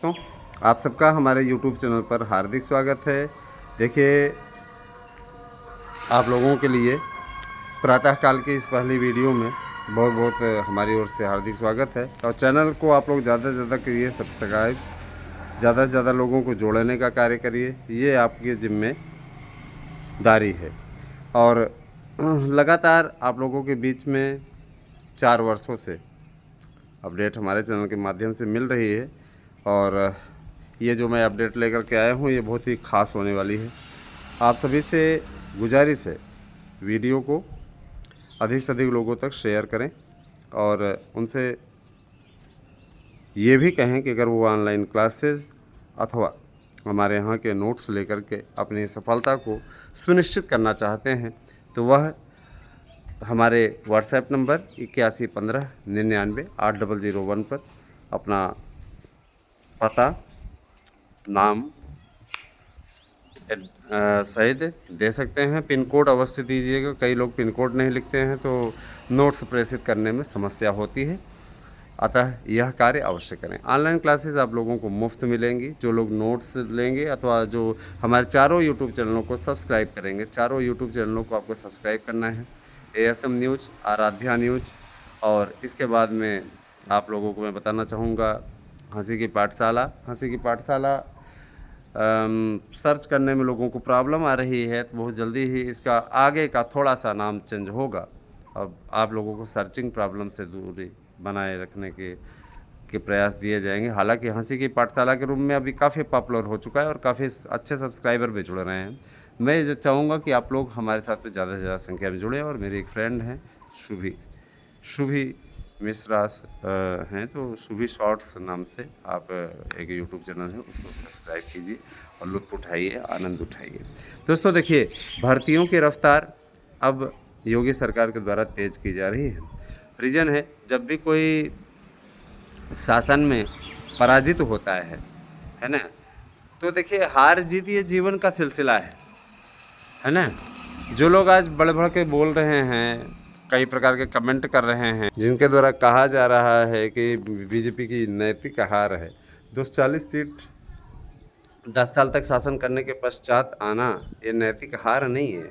तो आप सबका हमारे YouTube चैनल पर हार्दिक स्वागत है। देखिए, आप लोगों के लिए प्रातःकाल की इस पहली वीडियो में बहुत बहुत हमारी ओर से हार्दिक स्वागत है। और चैनल को आप लोग ज़्यादा से ज़्यादा करिए सब्सक्राइब, ज़्यादा से ज़्यादा लोगों को जोड़ने का कार्य करिए, ये आपकी जिम्मेदारी है। और लगातार आप लोगों के बीच में 4 वर्षों से अपडेट हमारे चैनल के माध्यम से मिल रही है और ये जो मैं अपडेट लेकर के आया हूँ ये बहुत ही ख़ास होने वाली है। आप सभी से गुजारिश है, वीडियो को अधिक से अधिक लोगों तक शेयर करें और उनसे ये भी कहें कि अगर वो ऑनलाइन क्लासेस अथवा हमारे यहाँ के नोट्स लेकर के अपनी सफलता को सुनिश्चित करना चाहते हैं तो वह हमारे व्हाट्सएप नंबर 8115998001 पर अपना पता, नाम सहित दे सकते हैं। पिन कोड अवश्य दीजिएगा, कई लोग पिन कोड नहीं लिखते हैं तो नोट्स प्रेषित करने में समस्या होती है, अतः यह कार्य अवश्य करें। ऑनलाइन क्लासेस आप लोगों को मुफ्त मिलेंगी। जो लोग नोट्स लेंगे अथवा जो हमारे चारों यूट्यूब चैनलों को सब्सक्राइब करेंगे, चारों यूट्यूब चैनलों को आपको सब्सक्राइब करना है, ASM न्यूज़, आराध्या न्यूज़, और इसके बाद में आप लोगों को मैं बताना चाहूँगा हंसी की पाठशाला। हंसी की पाठशाला सर्च करने में लोगों को प्रॉब्लम आ रही है, तो बहुत जल्दी ही इसका आगे का थोड़ा सा नाम चेंज होगा। अब आप लोगों को सर्चिंग प्रॉब्लम से दूरी बनाए रखने के प्रयास दिए जाएंगे। हालांकि हंसी की पाठशाला के रूम में अभी काफ़ी पॉपुलर हो चुका है और काफ़ी अच्छे सब्सक्राइबर भी जुड़ रहे हैं। मैं ये चाहूँगा कि आप लोग हमारे साथ में ज़्यादा से ज़्यादा संख्या में जुड़ें। और मेरी एक फ्रेंड हैं शुभी मिश्रा हैं, तो शुभी शॉर्ट्स नाम से आप एक यूट्यूब चैनल है, उसको सब्सक्राइब कीजिए और लुत्फ़ उठाइए, आनंद उठाइए। दोस्तों देखिए, भर्तियों की रफ्तार अब योगी सरकार के द्वारा तेज़ की जा रही है। रीज़न है, जब भी कोई शासन में पराजित होता है ना, तो देखिए हार जीत ये जीवन का सिलसिला है ना। जो लोग आज बड़े बढ़ के बोल रहे हैं, कई प्रकार के कमेंट कर रहे हैं, जिनके द्वारा कहा जा रहा है कि बीजेपी की नैतिक हार है। 240 सीट 10 साल तक शासन करने के पश्चात आना ये नैतिक हार नहीं है,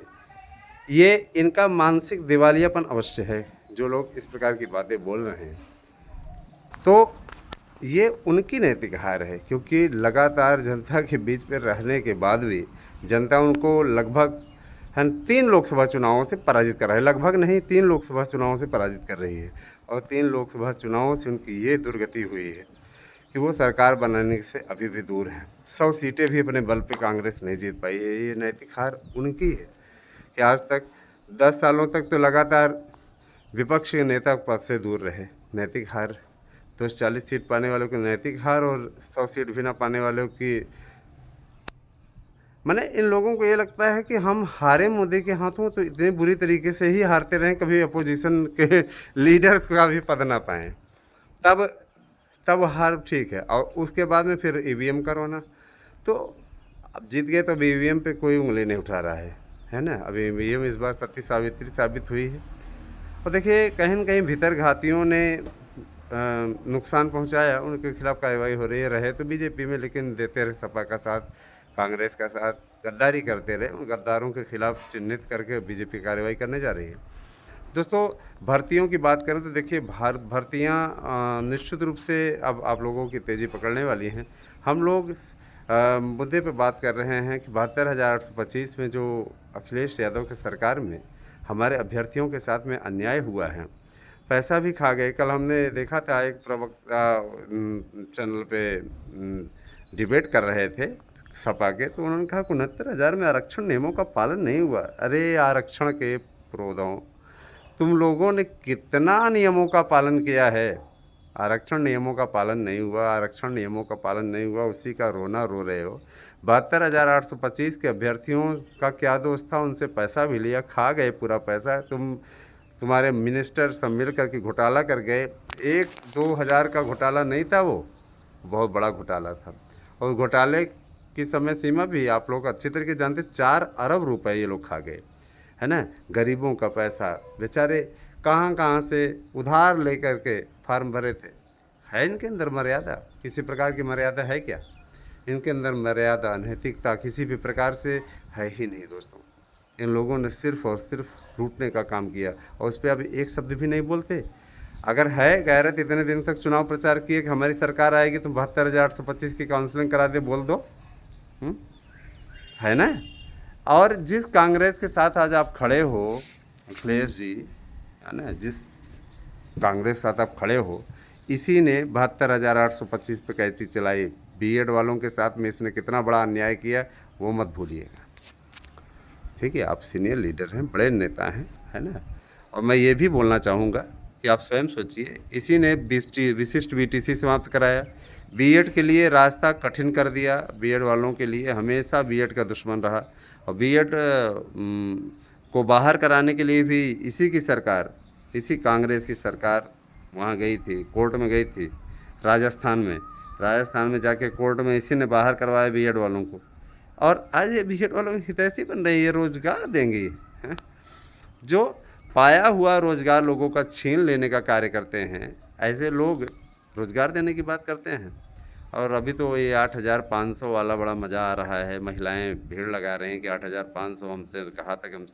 ये इनका मानसिक दिवालियापन अवश्य है। जो लोग इस प्रकार की बातें बोल रहे हैं तो ये उनकी नैतिक हार है, क्योंकि लगातार जनता के बीच में रहने के बाद भी जनता उनको लगभग 3 लोकसभा चुनावों से पराजित कर रहा है। लगभग नहीं, 3 लोकसभा चुनावों से पराजित कर रही है। और 3 लोकसभा चुनावों से उनकी ये दुर्गति हुई है कि वो सरकार बनाने से अभी भी दूर है। 100 सीटें भी अपने बल पे कांग्रेस नहीं जीत पाई है। ये नैतिक हार उनकी है कि आज तक 10 सालों तक तो लगातार विपक्ष के नेता पद से दूर रहे। नैतिक हार 240 सीट पाने वालों की नैतिक हार और 100 सीट भी ना पाने वालों की, मैंने इन लोगों को ये लगता है कि हम हारे मोदी के हाथों तो इतने बुरी तरीके से ही हारते रहें, कभी अपोजिशन के लीडर का भी पद ना पाएँ, तब हार ठीक है। और उसके बाद में फिर EVM करवाना, तो अब जीत गए तो अब EVM पे कोई उंगली नहीं उठा रहा है ना। अब EVM इस बार सत्य साबित हुई है। और देखिए, कहीं न कहीं भीतर घातियों ने नुकसान पहुंचाया, उनके खिलाफ कार्रवाई हो रही है। रहे तो बीजेपी में, लेकिन देते रहे सपा का साथ, कांग्रेस का साथ, गद्दारी करते रहे। उन गद्दारों के खिलाफ चिन्हित करके बीजेपी कार्रवाई करने जा रही है। दोस्तों, भर्तियों की बात करें तो देखिए, भर्तियाँ निश्चित रूप से अब आप लोगों की तेज़ी पकड़ने वाली हैं। हम लोग मुद्दे पे बात कर रहे हैं कि 72,825 में जो अखिलेश यादव की सरकार में हमारे अभ्यर्थियों के साथ में अन्याय हुआ है, पैसा भी खा गए। कल हमने देखा था एक प्रवक्ता चैनल पे डिबेट कर रहे थे सपा के, तो उन्होंने कहा 69,000 में आरक्षण नियमों का पालन नहीं हुआ। अरे आरक्षण के प्रोदों, तुम लोगों ने कितना नियमों का पालन किया है? आरक्षण नियमों का पालन नहीं हुआ, आरक्षण नियमों का पालन नहीं हुआ, उसी का रोना रो रहे हो। 72,825 के अभ्यर्थियों का क्या दोष था? उनसे पैसा भी लिया, खा गए पूरा पैसा। तुम्हारे मिनिस्टर सब मिल करके घोटाला कर गए। 1-2 हज़ार का घोटाला नहीं था, वो बहुत बड़ा घोटाला था। और घोटाले की समय सीमा भी आप लोग अच्छी तरीके जानते, 4 अरब रुपए ये लोग खा गए, है ना। गरीबों का पैसा बेचारे कहाँ कहाँ से उधार लेकर के फार्म भरे थे, है इनके अंदर मर्यादा? किसी प्रकार की मर्यादा है क्या? इनके अंदर मर्यादा, नैतिकता किसी भी प्रकार से है ही नहीं दोस्तों। इन लोगों ने सिर्फ़ और सिर्फ लूटने का काम किया और उस पर अभी एक शब्द भी नहीं बोलते। अगर है गैरत, इतने दिन तक चुनाव प्रचार किए कि हमारी सरकार आएगी तो 72,825 की काउंसलिंग करा दे, बोल दो। है ना? और जिस कांग्रेस के साथ आज आप खड़े हो अखिलेश जी, है ना, जिस कांग्रेस के साथ आप खड़े हो, इसी ने 72,825 पे कैची चलाई। बीएड वालों के साथ में इसने कितना बड़ा अन्याय किया वो मत भूलिएगा। ठीक है, आप सीनियर लीडर हैं, बड़े नेता हैं, है ना। और मैं ये भी बोलना चाहूँगा कि आप स्वयं सोचिए, इसी ने विशिष्ट बीटीसी समाप्त कराया, बीएड के लिए रास्ता कठिन कर दिया। बीएड वालों के लिए हमेशा बीएड का दुश्मन रहा और बीएड को बाहर कराने के लिए भी इसी की सरकार, इसी कांग्रेस की सरकार वहाँ गई थी, कोर्ट में गई थी राजस्थान में जाके कोर्ट में इसी ने बाहर करवाया बीएड वालों को। और आज ये बीएड वालों की हितैषी बन रही है, रोजगार देंगे हैं? जो पाया हुआ रोजगार लोगों का छीन लेने का कार्य करते हैं, ऐसे लोग रोजगार देने की बात करते हैं। और अभी तो ये 8,500 वाला बड़ा मज़ा आ रहा है, महिलाएं भीड़ लगा रही हैं कि 8,500, हमसे कहा था कि हम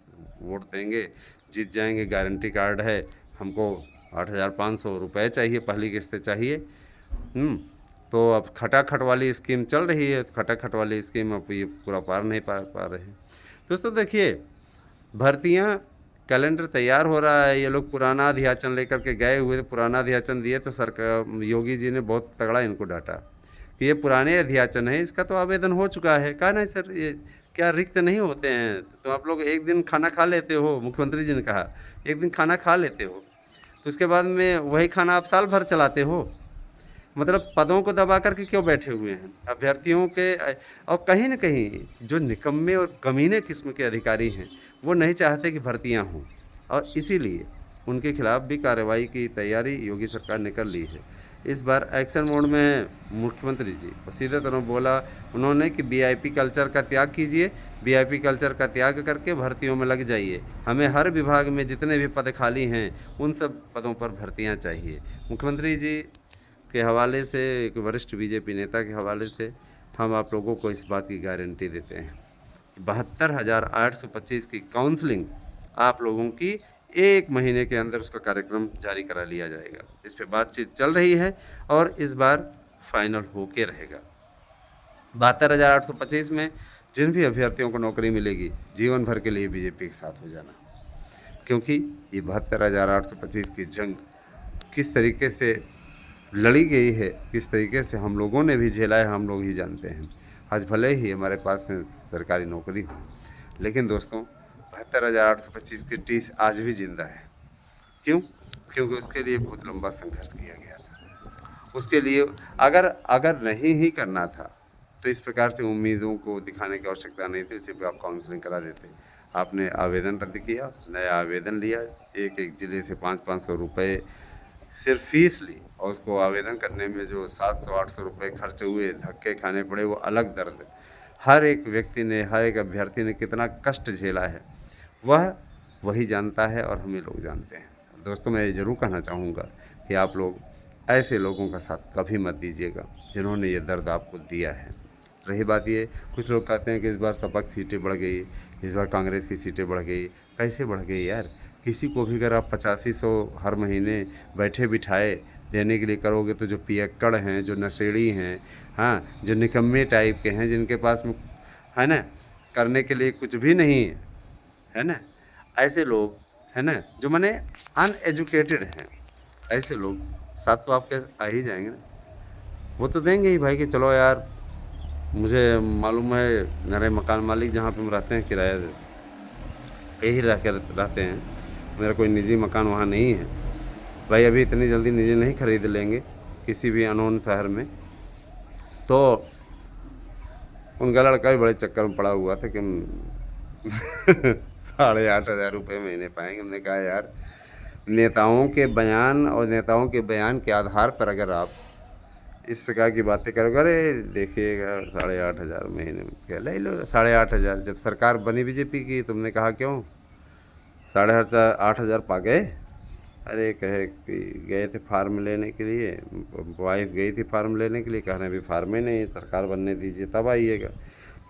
वोट देंगे, जीत जाएंगे, गारंटी कार्ड है, हमको 8,500 रुपये चाहिए, पहली किस्त चाहिए। तो अब खटाखट वाली स्कीम चल रही है, तो खटाखट वाली स्कीम अब ये पूरा पार नहीं पा रहे हैं। दोस्तों देखिए, भर्तियां कैलेंडर तैयार हो रहा है, ये लोग पुराना अध्याचन लेकर के गए हुए, पुराना अध्याचन दिए तो सरकार योगी जी ने बहुत तगड़ा इनको डांटा कि ये पुराने अध्याचन है, इसका तो आवेदन हो चुका है। कहा नहीं सर, ये क्या रिक्त नहीं होते हैं? तो आप लोग एक दिन खाना खा लेते हो, मुख्यमंत्री जी ने कहा एक दिन खाना खा लेते हो, तो उसके बाद में वही खाना आप साल भर चलाते हो। मतलब पदों को दबा करके क्यों बैठे हुए हैं अभ्यर्थियों के? और कहीं ना कहीं जो निकम्मे और कमीने किस्म के अधिकारी हैं वो नहीं चाहते कि भर्तियां हों, और इसीलिए उनके खिलाफ भी कार्रवाई की तैयारी योगी सरकार ने कर ली है। इस बार एक्शन मोड में है मुख्यमंत्री जी, और सीधे तरह बोला उन्होंने कि वीआईपी कल्चर का त्याग कीजिए, वीआईपी कल्चर का त्याग करके भर्तियों में लग जाइए। हमें हर विभाग में जितने भी पद खाली हैं उन सब पदों पर भर्तियाँ चाहिए। मुख्यमंत्री जी के हवाले से, एक वरिष्ठ बीजेपी नेता के हवाले से हम आप लोगों को इस बात की गारंटी देते हैं कि 72,825 की काउंसलिंग आप लोगों की 1 महीने के अंदर उसका कार्यक्रम जारी करा लिया जाएगा। इस पे बातचीत चल रही है और इस बार फाइनल होके रहेगा। 72,825 में जिन भी अभ्यर्थियों को नौकरी मिलेगी, जीवन भर के लिए बीजेपी के साथ हो जाना, क्योंकि ये 72,825 की जंग किस तरीके से लड़ी गई है, किस तरीके से हम लोगों ने भी झेला है, हम लोग ही जानते हैं। आज भले ही हमारे पास में सरकारी नौकरी हो, लेकिन दोस्तों 72,825 की टीस आज भी जिंदा है। क्यों? क्योंकि उसके लिए बहुत लंबा संघर्ष किया गया था। उसके लिए अगर नहीं ही करना था तो इस प्रकार से उम्मीदों को दिखाने की आवश्यकता नहीं थी, उसी पर आप काउंसलिंग करा देते। आपने आवेदन रद्द किया, नया आवेदन लिया, एक ज़िले से 500-500 रुपये सिर्फ फीस ली, और उसको आवेदन करने में जो 700-800 रुपये खर्च हुए, धक्के खाने पड़े, वो अलग दर्द। हर एक व्यक्ति ने, हर एक अभ्यर्थी ने कितना कष्ट झेला है वह वही जानता है और हम ही लोग जानते हैं। दोस्तों मैं ये ज़रूर कहना चाहूँगा कि आप लोग ऐसे लोगों का साथ कभी मत दीजिएगा जिन्होंने ये दर्द आपको दिया है। रही बात ये, कुछ लोग कहते हैं कि इस बार सपा की सीटें बढ़ गई, इस बार कांग्रेस की सीटें बढ़ गई। कैसे बढ़ गई यार? किसी को भी अगर आप 8500 हर महीने बैठे बिठाए देने के लिए करोगे तो जो पियक्कड़ हैं, जो नशेड़ी हैं, हाँ, जो निकम्मे टाइप के हैं, जिनके पास में, है ना, करने के लिए कुछ भी नहीं है ना, ऐसे लोग, है ना, जो माने अनएजुकेटेड हैं, ऐसे लोग साथ तो आपके आ ही जाएंगे ना। वो तो देंगे ही भाई कि चलो यार, मुझे मालूम है मेरे मकान मालिक जहाँ पे हम रहते हैं किराया यही रहते हैं, मेरा कोई निजी मकान वहाँ नहीं है भाई, अभी इतनी जल्दी निजी नहीं खरीद लेंगे किसी भी अनोन शहर में। तो उनका लड़का भी बड़े चक्कर में पड़ा हुआ था कि 8,500 रुपये महीने पाएंगे। हमने कहा यार, नेताओं के बयान और नेताओं के बयान के आधार पर अगर आप इस प्रकार की बातें करोगे, अरे देखिएगा 8,500 महीने में क्या ले लो, 8,500 जब सरकार बनी बीजेपी की, तुमने कहा क्यों 8,500 पा गए? अरे कहे कि गए थे फार्म लेने के लिए, वाइफ गई थी फार्म लेने के लिए, कह रहे हैं अभी फार्म ही नहीं है, सरकार बनने दीजिए तब आइएगा।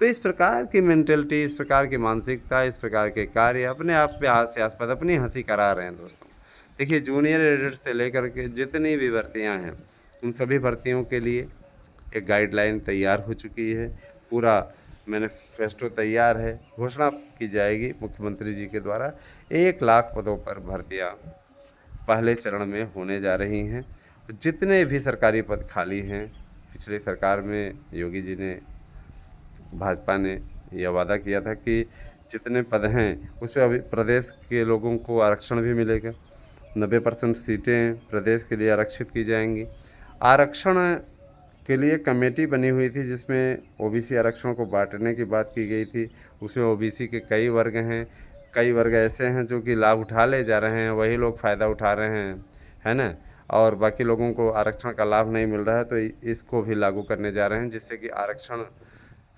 तो इस प्रकार की मेंटेलिटी, इस प्रकार की मानसिकता, इस प्रकार के कार्य अपने आप पे हास्यास्पद अपनी हंसी करा रहे हैं दोस्तों। देखिए जूनियर एडिट से लेकर के जितनी भी भर्तियां हैं उन सभी भर्तियों के लिए एक गाइडलाइन तैयार हो चुकी है, पूरा मैनिफेस्टो तैयार है, घोषणा की जाएगी मुख्यमंत्री जी के द्वारा। 1 लाख पदों पर भर्तियां पहले चरण में होने जा रही हैं। जितने भी सरकारी पद खाली हैं, पिछली सरकार में योगी जी ने, भाजपा ने यह वादा किया था कि जितने पद हैं उस पर अभी प्रदेश के लोगों को आरक्षण भी मिलेगा। 90% सीटें प्रदेश के लिए आरक्षित की जाएंगी। आरक्षण के लिए कमेटी बनी हुई थी जिसमें ओबीसी आरक्षण को बांटने की बात की गई थी। उसमें ओबीसी के कई वर्ग हैं, कई वर्ग ऐसे हैं जो कि लाभ उठा ले जा रहे हैं, वही लोग फ़ायदा उठा रहे हैं, है ना, और बाकी लोगों को आरक्षण का लाभ नहीं मिल रहा है। तो इसको भी लागू करने जा रहे हैं जिससे कि आरक्षण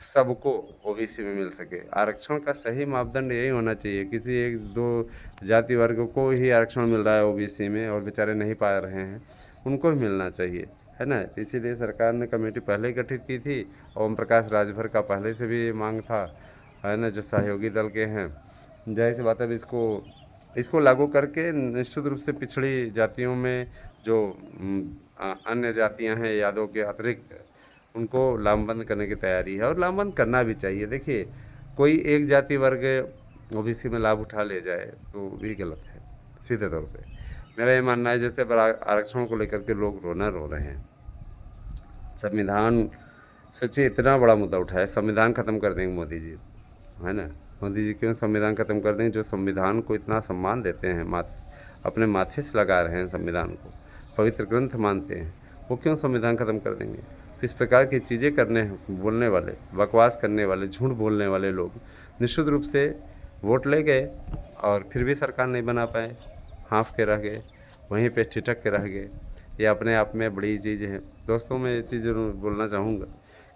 सबको ओबीसी में मिल सके। आरक्षण का सही मापदंड यही होना चाहिए, किसी एक दो जाति वर्ग को ही आरक्षण मिल रहा है ओबीसी में और बेचारे नहीं पा रहे हैं, उनको भी मिलना चाहिए, है ना। इसीलिए सरकार ने कमेटी पहले ही गठित की थी। ओम प्रकाश राजभर का पहले से भी मांग था, है ना, जो सहयोगी दल के हैं। जाहिर सी बात है, अब इसको लागू करके निश्चित रूप से पिछड़ी जातियों में जो अन्य जातियां हैं यादव के अतिरिक्त, उनको लामबंद करने की तैयारी है और लामबंद करना भी चाहिए। देखिए कोई एक जाति वर्ग ओबीसी में लाभ उठा ले जाए तो भी गलत है सीधे तौर पे। मेरा ये मानना है जैसे आरक्षण को लेकर के लोग रोना रो रहे हैं। संविधान, सोचिए इतना बड़ा मुद्दा उठाया, संविधान ख़त्म कर देंगे मोदी जी, है ना। मोदी जी क्यों संविधान ख़त्म कर देंगे? जो संविधान को इतना सम्मान देते हैं, अपने माथे से लगा रहे हैं संविधान को, पवित्र ग्रंथ मानते हैं, वो क्यों संविधान ख़त्म कर देंगे? तो इस प्रकार की चीज़ें बोलने वाले, बकवास करने वाले, झूठ बोलने वाले लोग निश्चित रूप से वोट ले गए और फिर भी सरकार नहीं बना पाए, हाँफ के रह गए, वहीं पे ठिठक के रह गए। ये अपने आप में बड़ी चीज़ है दोस्तों। मैं ये चीज़ जरूर बोलना चाहूँगा।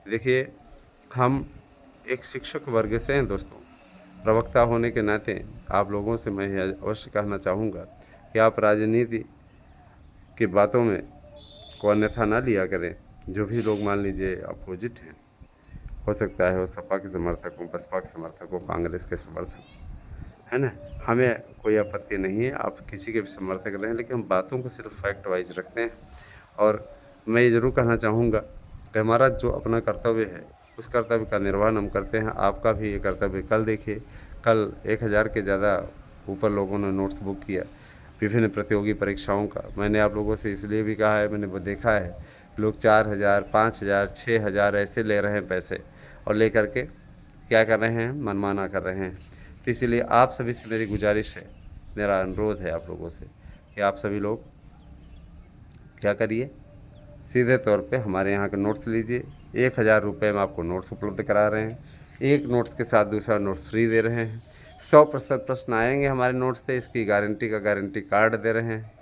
देखिए हम एक शिक्षक वर्ग से हैं दोस्तों, प्रवक्ता होने के नाते आप लोगों से मैं अवश्य कहना चाहूँगा कि आप राजनीति की बातों में को अन्यथा ना लिया करें। जो भी लोग मान लीजिए अपोजिट हैं, हो सकता है वो सपा के समर्थक हो, बसपा के समर्थक हो, कांग्रेस के समर्थक, है ना, हमें कोई आपत्ति नहीं है, आप किसी के भी समर्थक रहें, लेकिन हम बातों को सिर्फ फैक्ट वाइज रखते हैं। और मैं ये ज़रूर कहना चाहूँगा कि हमारा जो अपना कर्तव्य है उस कर्तव्य का निर्वहन हम करते हैं। आपका भी ये कर्तव्य, कल देखिए, कल 1000 के ज़्यादा ऊपर लोगों ने नोट्स बुक किया विभिन्न प्रतियोगी परीक्षाओं का। मैंने आप लोगों से इसलिए भी कहा है, मैंने वो देखा है लोग 4000, 5000, 6000 ऐसे ले रहे हैं पैसे, और ले करके क्या कर रहे हैं, मनमाना कर रहे हैं। तो इसीलिए आप सभी से मेरी गुजारिश है, मेरा अनुरोध है आप लोगों से कि आप सभी लोग क्या करिए, सीधे तौर पे हमारे यहाँ के नोट्स लीजिए। 1000 रुपये में आपको नोट्स उपलब्ध करा रहे हैं, एक नोट्स के साथ दूसरा नोट्स फ्री दे रहे हैं। 100% प्रश्न आएंगे हमारे नोट्स से, इसकी गारंटी का गारंटी कार्ड दे रहे हैं।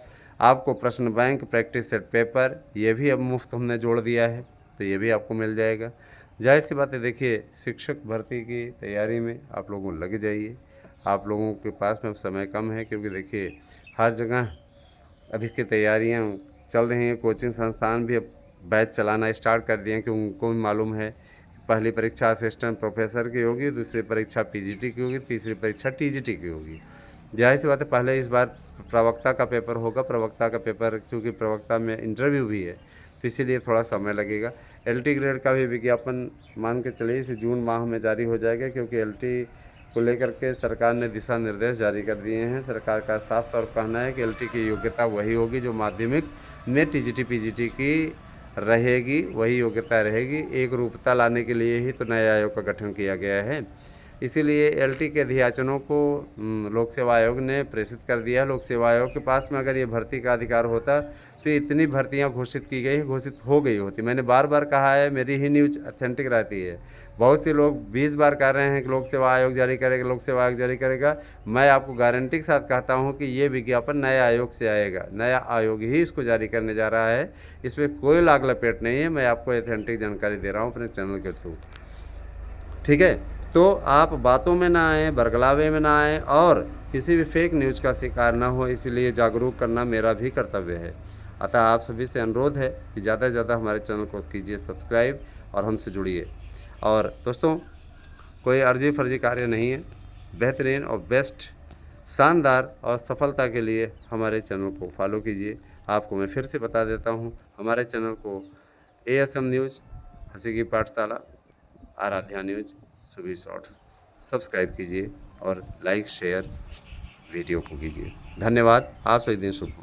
आपको प्रश्न बैंक, प्रैक्टिस सेट पेपर, ये भी अब मुफ्त हमने जोड़ दिया है, तो ये भी आपको मिल जाएगा। जाहिर सी बात है, देखिए शिक्षक भर्ती की तैयारी में आप लोगों लग जाइए। आप लोगों के पास में अब समय कम है, क्योंकि देखिए हर जगह अब इसकी तैयारियां चल रही हैं। कोचिंग संस्थान भी अब बैच चलाना स्टार्ट कर दिए हैं, क्योंकि उनको भी मालूम है पहली परीक्षा असिस्टेंट प्रोफेसर की होगी, दूसरी परीक्षा पीजीटी की होगी, तीसरी परीक्षा टीजीटी की होगी। जाहिर सी बात है, पहले इस बार प्रवक्ता का पेपर होगा। प्रवक्ता का पेपर, क्योंकि प्रवक्ता में इंटरव्यू भी है, तो इसीलिए थोड़ा समय लगेगा। एलटी ग्रेड का भी विज्ञापन मान के चलिए इसे जून माह में जारी हो जाएगा, क्योंकि एलटी को लेकर के सरकार ने दिशा निर्देश जारी कर दिए हैं। सरकार का साफ तौर पर कहना है कि एलटी की योग्यता वही होगी जो माध्यमिक में टीजीटी पीजीटी की रहेगी, वही योग्यता रहेगी। एक रूपता लाने के लिए ही तो नए आयोग का गठन किया गया है। इसीलिए एलटी के अध्याचनों को लोक सेवा आयोग ने प्रेषित कर दिया है। लोक सेवा आयोग के पास में अगर ये भर्ती का अधिकार होता तो इतनी भर्तियां घोषित की गई, घोषित हो गई होती। मैंने बार बार कहा है, मेरी ही न्यूज ऑथेंटिक रहती है। बहुत से लोग 20 बार कह रहे हैं कि लोक सेवा आयोग जारी करेगा, लोक सेवा आयोग जारी करेगा। मैं आपको गारंटी के साथ कहता हूं कि ये विज्ञापन नए आयोग से आएगा, नया आयोग ही इसको जारी करने जा रहा है। इसमें कोई लाग लपेट नहीं है, मैं आपको ऑथेंटिक जानकारी दे रहा हूँ अपने चैनल के थ्रू, ठीक है। तो आप बातों में ना आएँ, बरगलावे में ना आएँ और किसी भी फेक न्यूज़ का शिकार ना हो, इसलिए जागरूक करना मेरा भी कर्तव्य है। अतः आप सभी से अनुरोध है कि ज़्यादा से ज़्यादा हमारे चैनल को कीजिए सब्सक्राइब और हमसे जुड़िए। और दोस्तों, कोई अर्जी-फर्जी कार्य नहीं है, बेहतरीन और बेस्ट शानदार और सफलता के लिए हमारे चैनल को फॉलो कीजिए। आपको मैं फिर से बता देता हूँ, हमारे चैनल को ASM न्यूज़, हँसी की पाठशाला, आराध्या न्यूज़, सुबह शॉर्ट्स सब्सक्राइब कीजिए और लाइक शेयर वीडियो को कीजिए। धन्यवाद। आप सभी दिन शुभ हो।